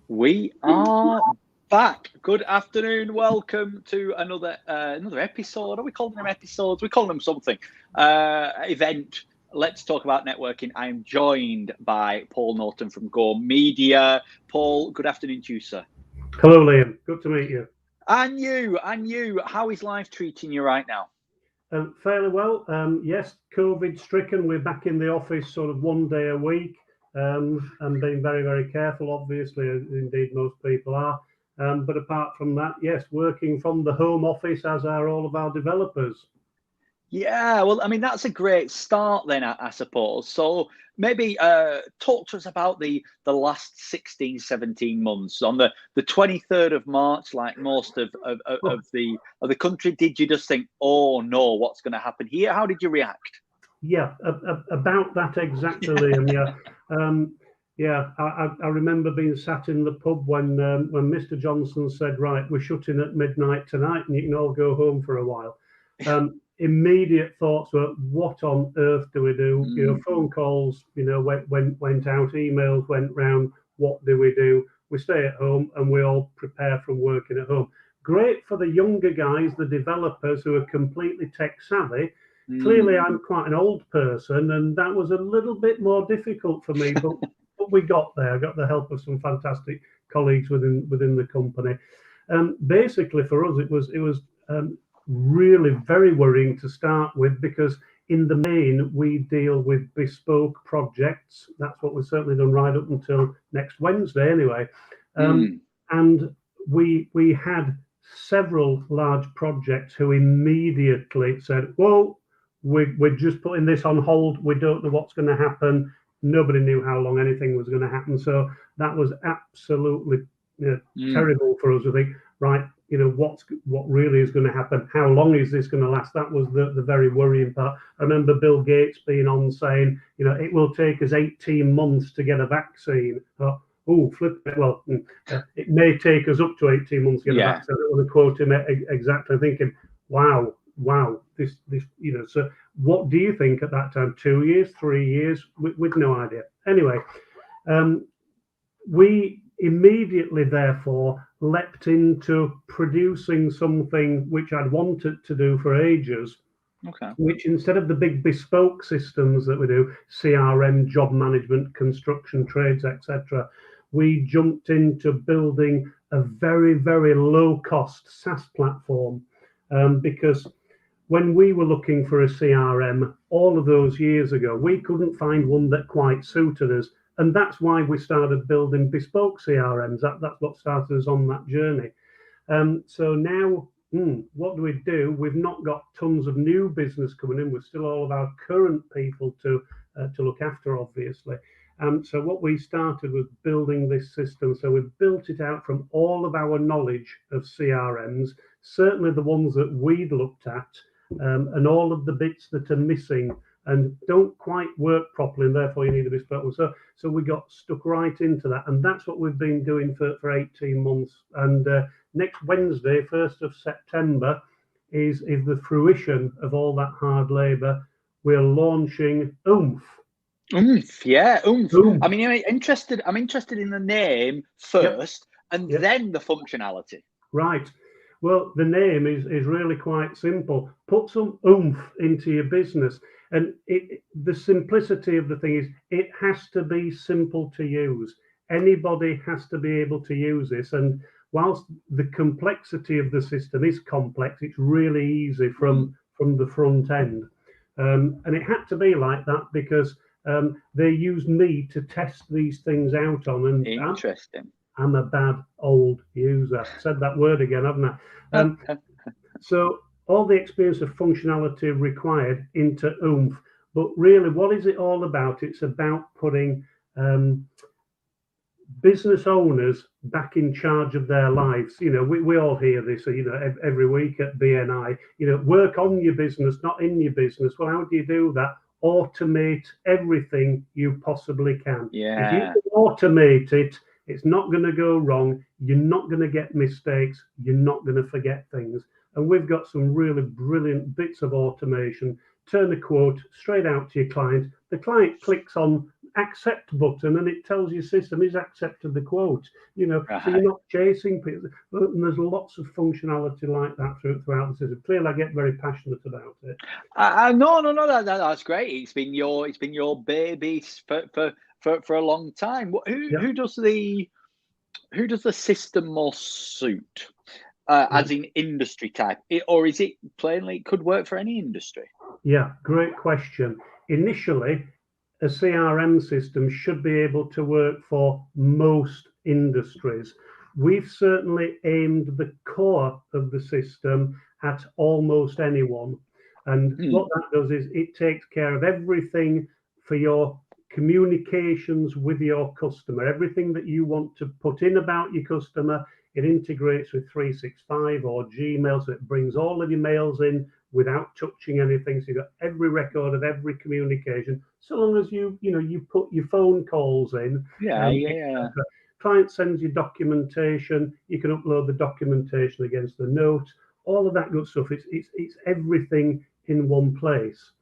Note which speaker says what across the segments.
Speaker 1: We are back. Good afternoon. Welcome to another episode. Are we calling them episodes? We call them something. Event. Let's talk about networking. I am joined by Paul Norton from Go Media. Paul, good afternoon to you, sir.
Speaker 2: Hello, Liam. Good to meet you.
Speaker 1: And you. How is life treating you right now?
Speaker 2: Fairly well. Yes, COVID stricken. We're back in the office sort of one day a week, and being very, very careful, obviously, as indeed most people are. But apart from that, yes, working from the home office, as are all of our developers.
Speaker 1: Yeah, well, I mean, that's a great start then, I suppose. So maybe talk to us about the last 16, 17 months. On the 23rd of March, like most of the country, did you just think, oh no, what's going to happen here? How did you react?
Speaker 2: Yeah, about that exactly, Liam. Yeah, yeah. I remember being sat in the pub when Mr. Johnson said, "Right, we're shutting at midnight tonight, and you can all go home for a while." Immediate thoughts were, "What on earth do we do?" Phone calls, went out, emails went round. What do we do? We stay at home, and we all prepare from working at home. Great for the younger guys, the developers who are completely tech savvy. Clearly, I'm quite an old person, and that was a little bit more difficult for me. But we got there. I got the help of some fantastic colleagues within the company. Basically, for us, it was really very worrying to start with because in the main we deal with bespoke projects. That's what we've certainly done right up until next Wednesday, anyway. And we had several large projects who immediately said, "Whoa, we're just putting this on hold. We don't know what's going to happen." Nobody knew how long anything was going to happen. So that was absolutely terrible for us. I think, right, what really is going to happen? How long is this going to last? That was the very worrying part. I remember Bill Gates being on saying, it will take us 18 months to get a vaccine. Oh, flip it. Well, it may take us up to 18 months to get a vaccine. I don't want to quote him exactly, thinking, wow, this, so what do you think at that time? 2 years, 3 years? With no idea. Anyway, we immediately, therefore, leapt into producing something which I'd wanted to do for ages.
Speaker 1: Okay.
Speaker 2: Which, instead of the big bespoke systems that we do, CRM, job management, construction, trades, etc., we jumped into building a very, very low-cost SaaS platform because when we were looking for a CRM all of those years ago, we couldn't find one that quite suited us. And that's why we started building bespoke CRMs. That's what started us on that journey. So now, what do we do? We've not got tons of new business coming in. We've still all of our current people to look after, obviously. So what we started was building this system. So we've built it out from all of our knowledge of CRMs, certainly the ones that we'd looked at, and all of the bits that are missing and don't quite work properly, and therefore you need a bespoke one. So we got stuck right into that, and that's what we've been doing for 18 months. And next Wednesday, 1st of September, is the fruition of all that hard labour. We're launching Oomph.
Speaker 1: Oomph, yeah, Oomph. I mean, I'm interested in the name first, and then the functionality.
Speaker 2: Right. Well, the name is really quite simple. Put some oomph into your business. And the simplicity of the thing is it has to be simple to use. Anybody has to be able to use this. And whilst the complexity of the system is complex, it's really easy from the front end. And it had to be like that because they used me to test these things out on. And
Speaker 1: interesting.
Speaker 2: I'm a bad old user. Said that word again, haven't I? So all the experience of functionality required into Oomph. But really, what is it all about? It's about putting business owners back in charge of their lives. We all hear this, every week at BNI. Work on your business, not in your business. Well, how do you do that? Automate everything you possibly can.
Speaker 1: Yeah.
Speaker 2: If you can automate it, it's not going to go wrong. You're not going to get mistakes. You're not going to forget things. And we've got some really brilliant bits of automation. Turn a quote straight out to your client. The client clicks on accept button, and it tells your system is accepted the quote. So you're not chasing people. And there's lots of functionality like that throughout the system. Clearly, I get very passionate about it.
Speaker 1: No, that's great. It's been your baby for a long time. Who does the system most suit? As in industry type, or is it plainly it could work for any industry?
Speaker 2: Yeah, great question. Initially, a CRM system should be able to work for most industries. We've certainly aimed the core of the system at almost anyone. And what that does is it takes care of everything for your communications with your customer, everything that you want to put in about your customer. It integrates with 365 or Gmail, so it brings all of your mails in without touching anything. So you've got every record of every communication, so long as you put your phone calls in. Client sends you documentation, you can upload the documentation against the note, all of that good stuff. It's everything in one place.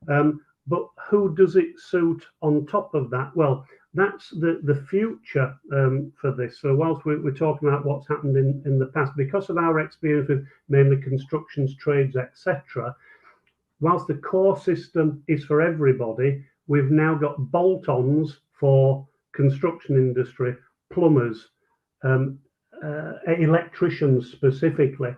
Speaker 2: But who does it suit on top of that? Well, that's the future for this. So whilst we're talking about what's happened in the past, because of our experience with mainly constructions, trades, etc., whilst the core system is for everybody, we've now got bolt-ons for construction industry, plumbers, electricians specifically.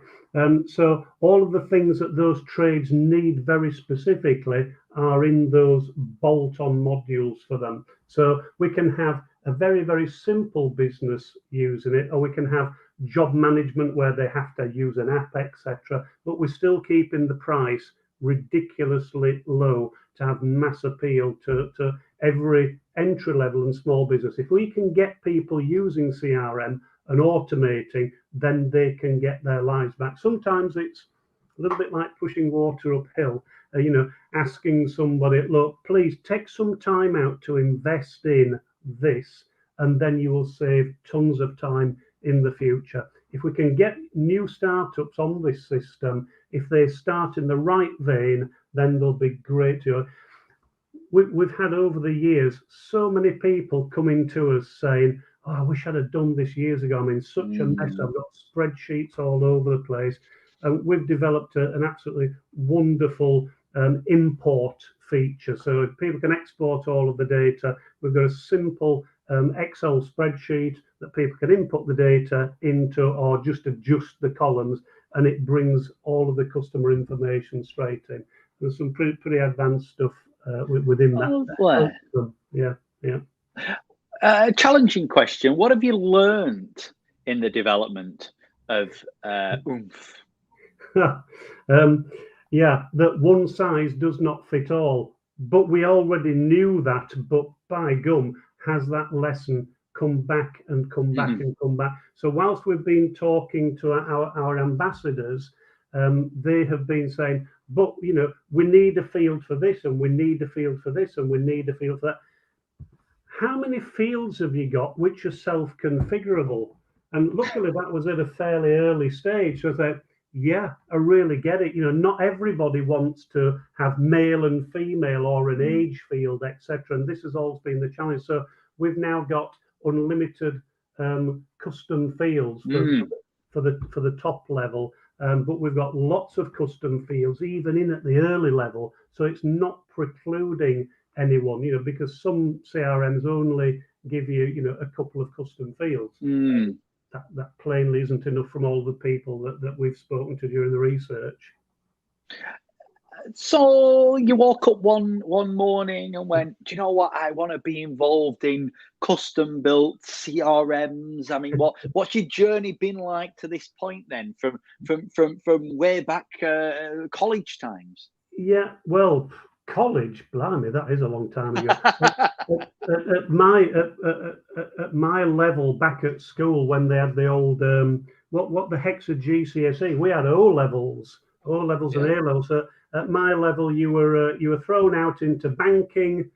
Speaker 2: So all of the things that those trades need very specifically are in those bolt-on modules for them. So we can have a very, very simple business using it, or we can have job management where they have to use an app, etc. But we're still keeping the price ridiculously low to have mass appeal to every entry level and small business. If we can get people using CRM and automating, then they can get their lives back. Sometimes it's a little bit like pushing water uphill, asking somebody, look, please take some time out to invest in this, and then you will save tons of time in the future. If we can get new startups on this system, if they start in the right vein, then they'll be great. We've had over the years so many people coming to us saying, oh, I wish I'd have done this years ago. I'm in such a mess. I've got spreadsheets all over the place. We've developed an absolutely wonderful import feature. So if people can export all of the data, we've got a simple Excel spreadsheet that people can input the data into, or just adjust the columns, and it brings all of the customer information straight in. There's some pretty advanced stuff within that.
Speaker 1: Challenging question. What have you learned in the development of Oomph?
Speaker 2: That one size does not fit all. But we already knew that. But by gum, has that lesson come back and come back and come back? So whilst we've been talking to our ambassadors, they have been saying, but we need a field for this, and we need a field for this, and we need a field for that. How many fields have you got which are self-configurable? And luckily that was at a fairly early stage. So I said, yeah, I really get it. Not everybody wants to have male and female or an age field, etc. And this has always been the challenge. So we've now got unlimited custom fields for the top level. But we've got lots of custom fields, even in at the early level. So it's not precluding anyone, because some CRMs only give you, a couple of custom fields. That plainly isn't enough from all the people that we've spoken to during the research.
Speaker 1: So you woke up one morning and went, do you know what? I want to be involved in custom built CRMs. I mean, what's your journey been like to this point then, from way back college times?
Speaker 2: Yeah, well, college, blimey, that is a long time ago. at my level back at school, when they had the old what the heck's a GCSE? We had O levels and A levels. So at my level, you were thrown out into banking,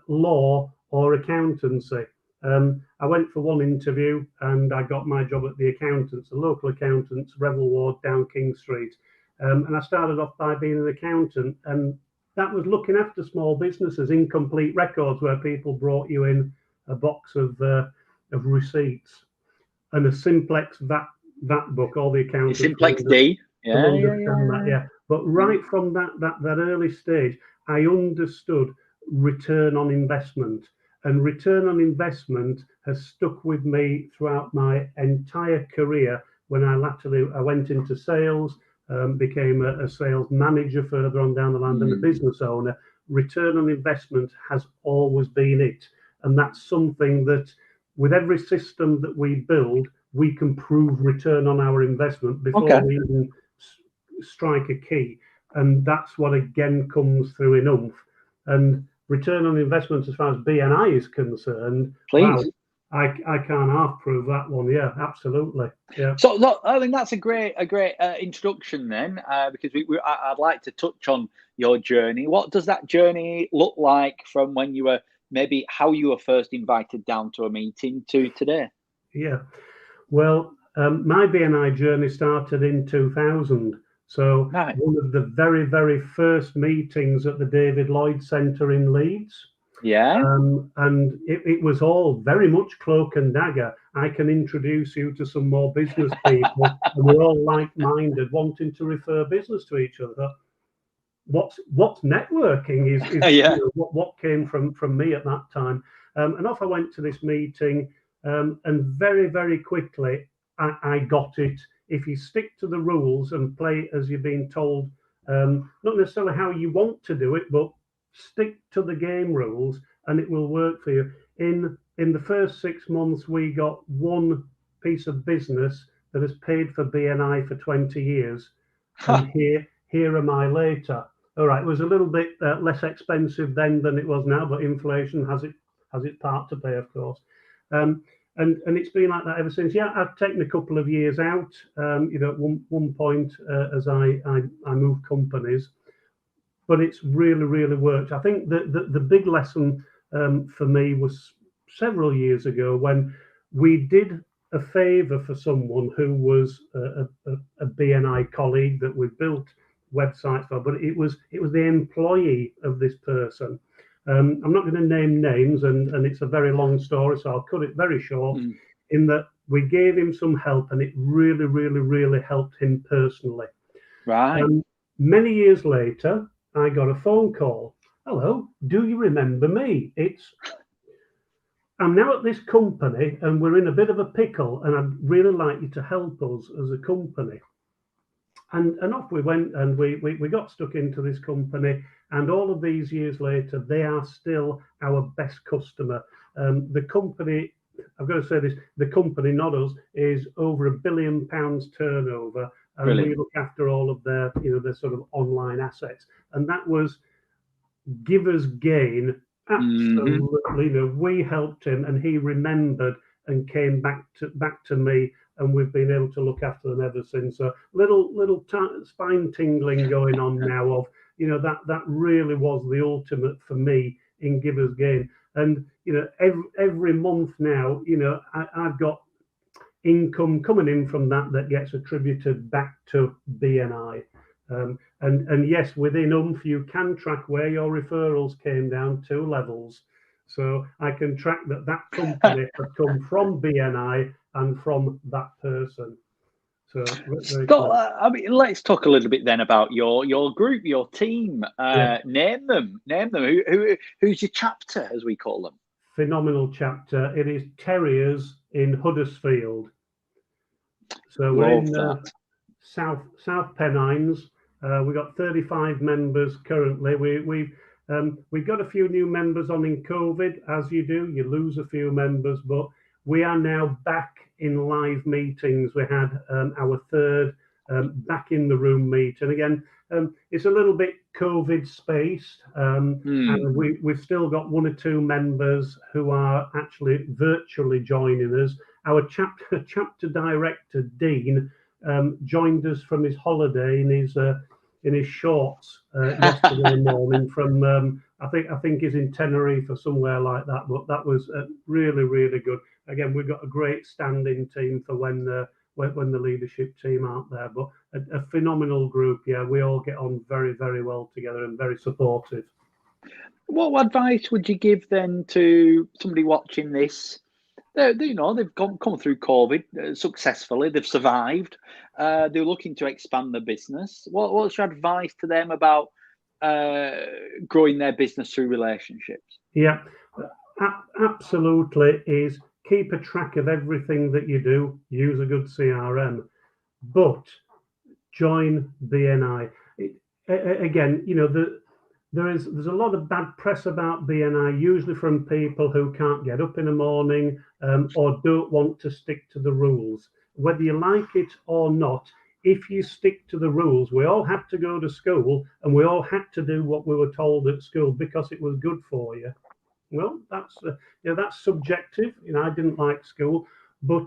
Speaker 2: law, or accountancy. I went for one interview and I got my job at the accountants, the local accountants, Revel Ward, down King Street. And I started off by being an accountant, and that was looking after small businesses, incomplete records, where people brought you in a box of receipts and a simplex VAT book. All the accountants
Speaker 1: Simplex D.
Speaker 2: will
Speaker 1: Yeah,
Speaker 2: understand that. Yeah, but right from that early stage, I understood return on investment, and return on investment has stuck with me throughout my entire career. When I went into sales, became a sales manager further on down the line, and a business owner. Return on investment has always been it, and that's something that with every system that we build, we can prove return on our investment before we even strike a key. And that's what again comes through in Oomph. And return on investment as far as BNI is concerned,
Speaker 1: Please.
Speaker 2: wow, I can't half prove that one. Yeah, absolutely. Yeah.
Speaker 1: So I mean that's a great introduction then, because I'd like to touch on your journey. What does that journey look like from when you were maybe how you were first invited down to a meeting to today?
Speaker 2: Yeah. Well, my BNI journey started in 2000. So one of the very, very first meetings at the David Lloyd Centre in Leeds.
Speaker 1: Yeah.
Speaker 2: And it was all very much cloak and dagger. I can introduce you to some more business people, and we're all like-minded, wanting to refer business to each other. What's networking is
Speaker 1: Yeah.
Speaker 2: what came from me at that time. And off I went to this meeting, and very, very quickly I got it. If you stick to the rules and play as you're being told, not necessarily how you want to do it, but stick to the game rules, and it will work for you. In the first 6 months, we got one piece of business that has paid for BNI for 20 years, and here am I later. All right, it was a little bit less expensive then than it was now, but inflation has its part to play, of course. And it's been like that ever since. Yeah, I've taken a couple of years out. At one point as I moved companies, but it's really, really worked. I think the big lesson for me was several years ago when we did a favour for someone who was a BNI colleague that we built websites for, but it was the employee of this person. I'm not going to name names, and it's a very long story, so I'll cut it very short. In that we gave him some help, and it really, really, really helped him personally.
Speaker 1: Right.
Speaker 2: Many years later, I got a phone call. Hello, do you remember me? I'm now at this company and we're in a bit of a pickle, and I'd really like you to help us as a company. And off we went, and we got stuck into this company, and all of these years later, they are still our best customer. The company, I've got to say this, the company, not us, is over £1 billion turnover. And
Speaker 1: Brilliant.
Speaker 2: We look after all of their sort of online assets, and that was giver's gain. Absolutely, we helped him, and he remembered and came back to me, and we've been able to look after them ever since. So little spine tingling going on now of that really was the ultimate for me in giver's gain. And every month now, I've got income coming in from that gets attributed back to BNI. And yes, within Oomph, you can track where your referrals came down 2 levels. So I can track that company had come from BNI and from that person. So
Speaker 1: Scott, I mean, let's talk a little bit then about your group, your team. Name them. Who's your chapter, as we call them?
Speaker 2: Phenomenal chapter. It is Terriers in Huddersfield. So we're in South Pennines. We've got 35 members currently. We've got a few new members on in COVID, as you do. You lose a few members, but we are now back in live meetings. We had our third back in the room meeting. Again, it's a little bit COVID spaced, and we've still got 1 or 2 members who are actually virtually joining us. Our chapter director, Dean, joined us from his holiday in his shorts yesterday morning from I think he's in Tenerife or somewhere like that. But that was really, really good. Again, we've got a great standing team for when when the leadership team aren't there. But a phenomenal group. Yeah, we all get on very, very well together and very supportive.
Speaker 1: What advice would you give then to somebody watching this? They've come through COVID successfully. They've survived. They're looking to expand their business. What's your advice to them about growing their business through relationships?
Speaker 2: Yeah, absolutely. Is keep a track of everything that you do. Use a good CRM, but join BNI. Again, there's a lot of bad press about BNI, usually from people who can't get up in the morning or don't want to stick to the rules. Whether you like it or not, if you stick to the rules, we all had to go to school and we all had to do what we were told at school because it was good for you. Well, that's subjective. I didn't like school, but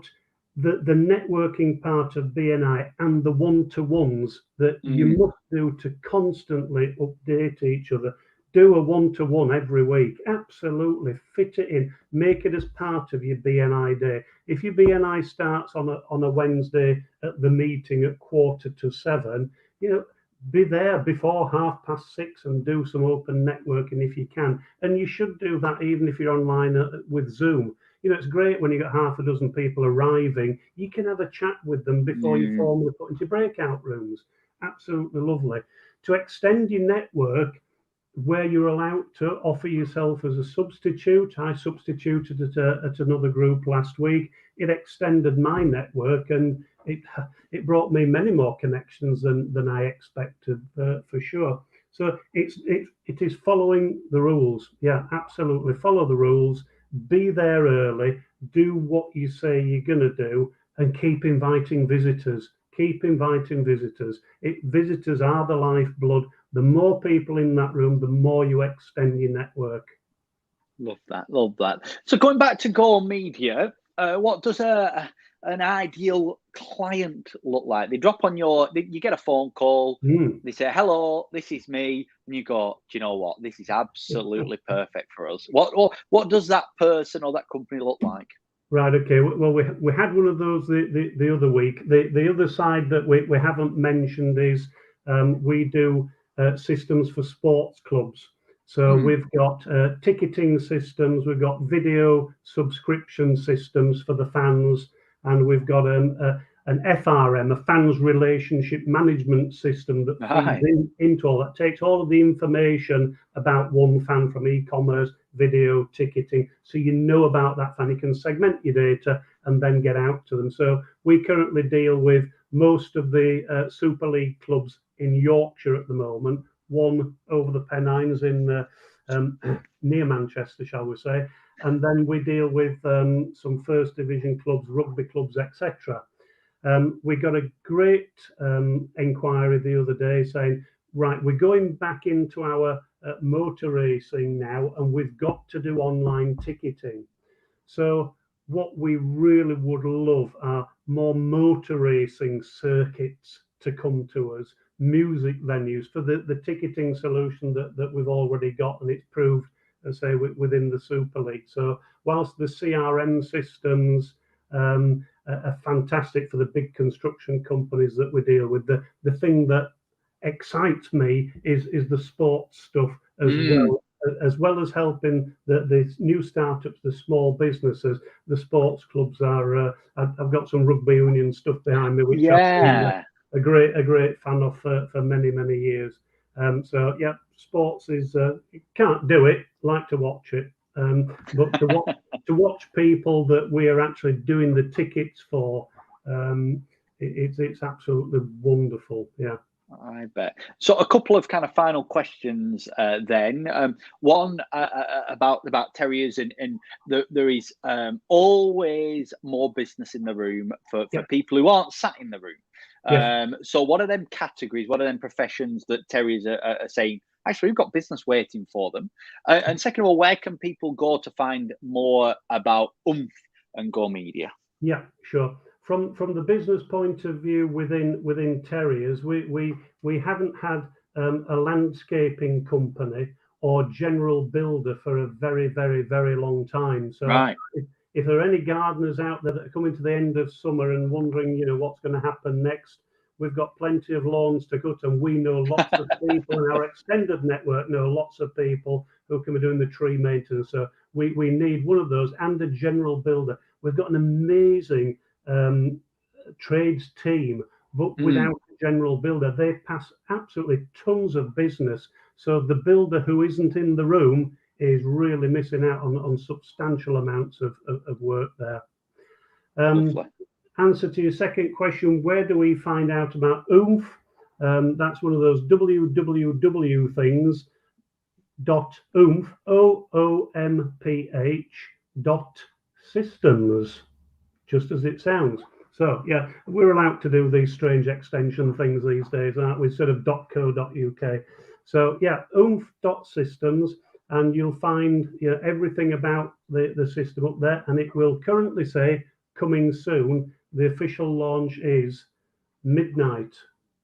Speaker 2: the networking part of BNI and the one-to-ones that you must do to constantly update each other. Do a one-to-one every week. Absolutely fit it in. Make it as part of your BNI day. If your BNI starts on a Wednesday at the meeting at 6:45, be there before 6:30 and do some open networking if you can. And you should do that even if you're online with Zoom. It's great when you got half a dozen people arriving. You can have a chat with them before you formally put into breakout rooms. Absolutely lovely. To extend your network, where you're allowed to offer yourself as a substitute. I substituted at another group last week. It extended my network and it brought me many more connections than I expected, for sure. So it is following the rules. Yeah, absolutely. Follow the rules. Be there early. Do what you say you're going to do, and keep inviting visitors. Keep inviting visitors. Visitors are the lifeblood. The more people in that room, the more you extend your network.
Speaker 1: Love that. So going back to Go Media, what does an ideal client look like? They drop on you get a phone call, they say, hello, this is me, and you go, do you know what? This is absolutely perfect for us. What does that person or that company look like?
Speaker 2: Right. Okay. Well, we had one of those the other week. The other side that we haven't mentioned is we do systems for sports clubs. So we've got ticketing systems, we've got video subscription systems for the fans, and we've got an FRM, a fans relationship management system that feeds into all that. Takes all of the information about one fan from e-commerce, video, ticketing, so you know about that fan. You can segment your data and then get out to them. So we currently deal with most of the Super League clubs in Yorkshire at the moment, one over the Pennines in near Manchester, shall we say, and then we deal with some first division clubs, rugby clubs, etc. We got a great inquiry the other day saying, right, we're going back into our motor racing now, and we've got to do online ticketing. So what we really would love are more motor racing circuits to come to us, music venues for the ticketing solution that we've already got, and it's proved, as I say, within the Super League. So whilst the CRM systems are fantastic for the big construction companies that we deal with, the thing that excites me is the sports stuff as well as helping the new startups, the small businesses. The sports clubs are. I've got some rugby union stuff behind me, which I've been a great fan of for many years. So yeah, sports is can't do it. Like to watch it, but to watch people that we are actually doing the tickets for, it's absolutely wonderful. Yeah.
Speaker 1: I bet. So a couple of kind of final questions then. One about terriers, and there is always more business in the room for people who aren't sat in the room. So what are them categories? What are them professions that terriers are saying, actually, we've got business waiting for them? And second of all, where can people go to find more about Oomph and Go Media?
Speaker 2: Yeah, sure. From the business point of view, within terriers, we haven't had a landscaping company or general builder for a very long time. So if there are any gardeners out there that are coming to the end of summer and wondering, what's going to happen next, we've got plenty of lawns to cut, and we know lots of people, and our extended network know lots of people who can be doing the tree maintenance. So we need one of those and a general builder. We've got an amazing trades team, but without a general builder, they pass absolutely tons of business. So the builder who isn't in the room is really missing out on substantial amounts of work there. Answer to your second question, where do we find out about Oomph? That's one of those www things, .oomph, OOMPH, .systems, just as it sounds. So yeah, we're allowed to do these strange extension things these days, aren't we, instead of .co.uk. So yeah, oomph.systems, and you'll find everything about the system up there, and it will currently say coming soon. The official launch is midnight,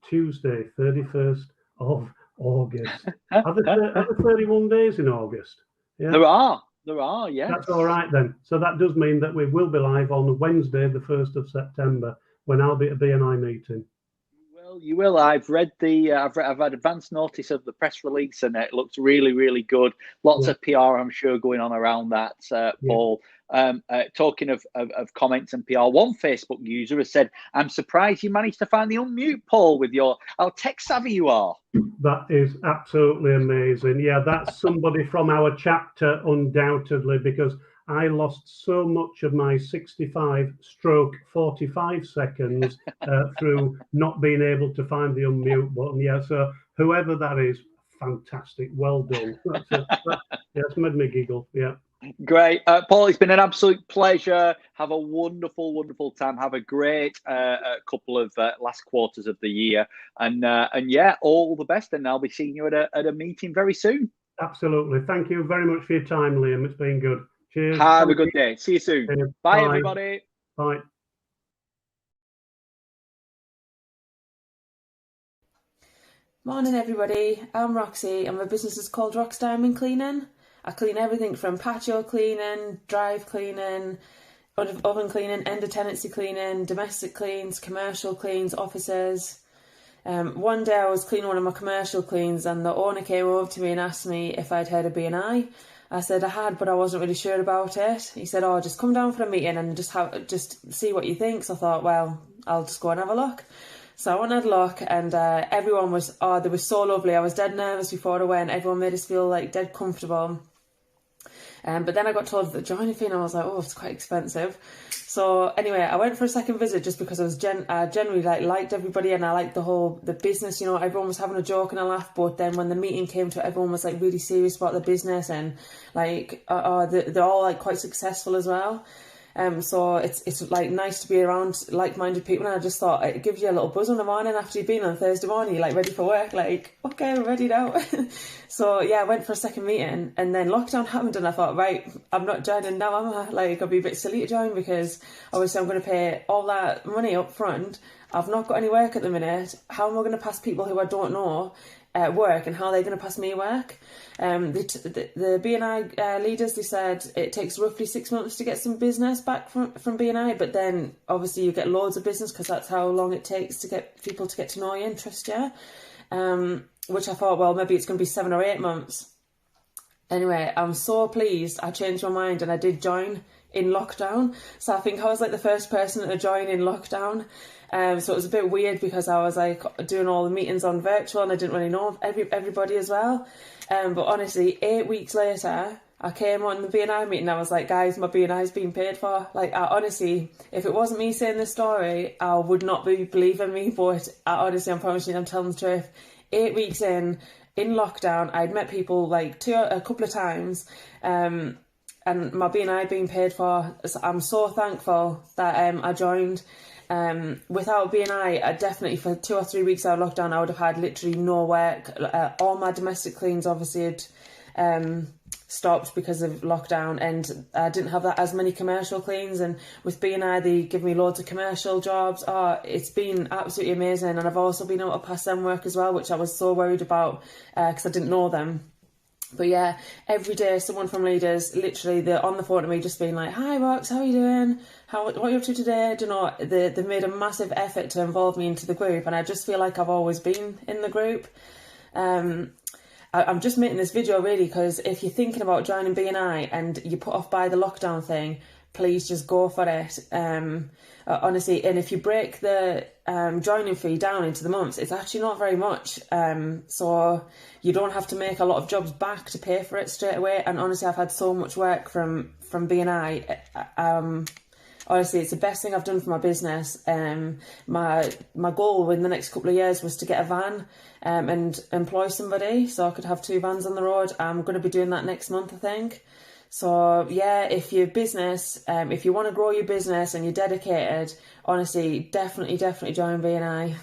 Speaker 2: Tuesday, 31st of August. Are there 31 days in August?
Speaker 1: Yeah. There are, yes.
Speaker 2: That's all right then. So that does mean that we will be live on Wednesday, the 1st of September, when I'll be at a BNI meeting.
Speaker 1: Well, you will. I've read I've had advance notice of the press release, and it looks really, really good. Lots of PR, I'm sure, going on around that, Paul. Talking of comments and PR, one Facebook user has said, "I'm surprised you managed to find the unmute, Paul, with how tech savvy you are."
Speaker 2: That is absolutely amazing. Yeah, that's somebody from our chapter, undoubtedly, because I lost so much of my 65/45 seconds through not being able to find the unmute button. Yeah, so whoever that is, fantastic. Well done. That's made me giggle. Yeah.
Speaker 1: Great. Paul, it's been an absolute pleasure. Have a wonderful, wonderful time. Have a great couple of last quarters of the year. And yeah, all the best. And I'll be seeing you at a meeting very soon.
Speaker 2: Absolutely. Thank you very much for your time, Liam. It's been good. Cheers.
Speaker 1: Have a good day. See you soon. Bye, everybody.
Speaker 2: Bye.
Speaker 3: Morning, everybody. I'm Roxy, and my business is called Rox Diamond Cleaning. I clean everything from patio cleaning, drive cleaning, oven cleaning, end of tenancy cleaning, domestic cleans, commercial cleans, offices. One day I was cleaning one of my commercial cleans, and the owner came over to me and asked me if I'd heard of BNI. I said I had, but I wasn't really sure about it. He said, "Oh, just come down for a meeting and just see what you think." So I thought, well, I'll just go and have a look. So I went and had a look, and everyone was, they were so lovely. I was dead nervous before I went. Everyone made us feel like dead comfortable. But then I got told the joining fee, and I was like, oh, it's quite expensive. So anyway, I went for a second visit just because I was generally liked everybody, and I liked the business. Everyone was having a joke and a laugh. But then when the meeting came to it, everyone was like really serious about the business, and like they're all like quite successful as well. So it's like nice to be around like-minded people, and I just thought it gives you a little buzz in the morning after you've been on Thursday morning, you're like ready for work, like, okay, we're ready now. So yeah, I went for a second meeting, and then lockdown happened, and I thought, right, I'm not joining now, am I? Like, I'll be a bit silly to join, because obviously I'm going to pay all that money up front. I've not got any work at the minute. How am I going to pass people who I don't know work, and how are they going to pass me work? The BNI leaders, they said it takes roughly 6 months to get some business back from BNI, but then obviously you get loads of business because that's how long it takes to get people to get to know you and trust you. Which I thought, well, maybe it's going to be 7 or 8 months. Anyway, I'm so pleased I changed my mind and I did join in lockdown. So I think I was like the first person to join in lockdown. So it was a bit weird because I was like doing all the meetings on virtual, and I didn't really know everybody as well. But honestly, 8 weeks later, I came on the BNI meeting. I was like, guys, my BNI's been paid for. Like, honestly, if it wasn't me saying this story, I would not be believing me. But honestly, I'm promising, I'm telling the truth. 8 weeks in lockdown, I'd met people like a couple of times, and my BNI being paid for. So I'm so thankful that I joined. Without BNI, I definitely for 2 or 3 weeks out of lockdown, I would have had literally no work. All my domestic cleans obviously had stopped because of lockdown, and I didn't have that as many commercial cleans. And with BNI, they give me loads of commercial jobs. It's been absolutely amazing, and I've also been able to pass them work as well, which I was so worried about because I didn't know them. But yeah, every day someone from Leaders, literally, they're on the phone to me just being like, "Hi Rox, how are you doing? What are you up to today?" Do you know, they've made a massive effort to involve me into the group, and I just feel like I've always been in the group. I'm just making this video really because if you're thinking about joining BNI and you're put off by the lockdown thing, please just go for it. Honestly, and if you break the joining fee down into the months, it's actually not very much. So you don't have to make a lot of jobs back to pay for it straight away. And honestly, I've had so much work from BNI. Honestly, it's the best thing I've done for my business. My goal in the next couple of years was to get a van and employ somebody so I could have 2 vans on the road. I'm going to be doing that next month, I think. So yeah, if your business, if you want to grow your business and you're dedicated, honestly, definitely join BNI.